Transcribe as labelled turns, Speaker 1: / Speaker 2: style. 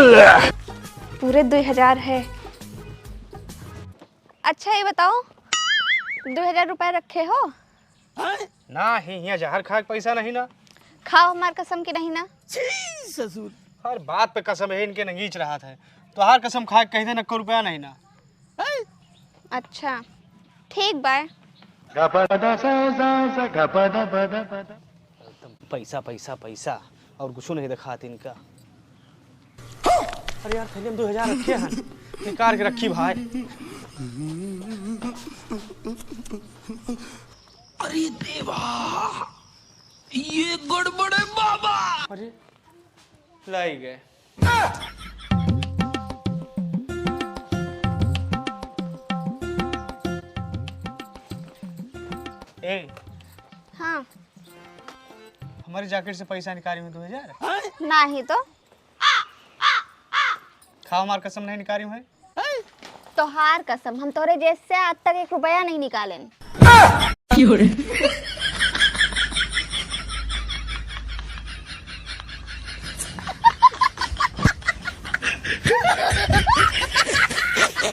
Speaker 1: पूरे 2000 है। अच्छा ये बताओ 2000 रुपए रखे हो?
Speaker 2: ना ही यहाँ जहर खा के पैसा नहीं ना।
Speaker 1: खाओ हमार कसम की नहीं ना।
Speaker 3: ससुर
Speaker 2: हर बात पे कसम है इनके नगीच रहा था। तो हर कसम खा के कह देना 1 रुपया नहीं ना।
Speaker 1: अच्छा ठीक बाय।
Speaker 2: पैसा पैसा पैसा और कुछ नहीं दिखाते इनका। अरे यार थैले में 2000 रखे हैं, निकाल के रखी भाई।
Speaker 3: अरे देवा ये गड़बड़ है बाबा।
Speaker 2: अरे लाई गए। ए
Speaker 1: हाँ
Speaker 2: हमारी जैकेट से पैसा निकाली में 2000
Speaker 1: नहीं तो
Speaker 2: खाओ हमार कसम नहीं निकाली है।
Speaker 1: तोहार कसम हम तोरे जैसे आज तक 1 रुपया नहीं निकालें।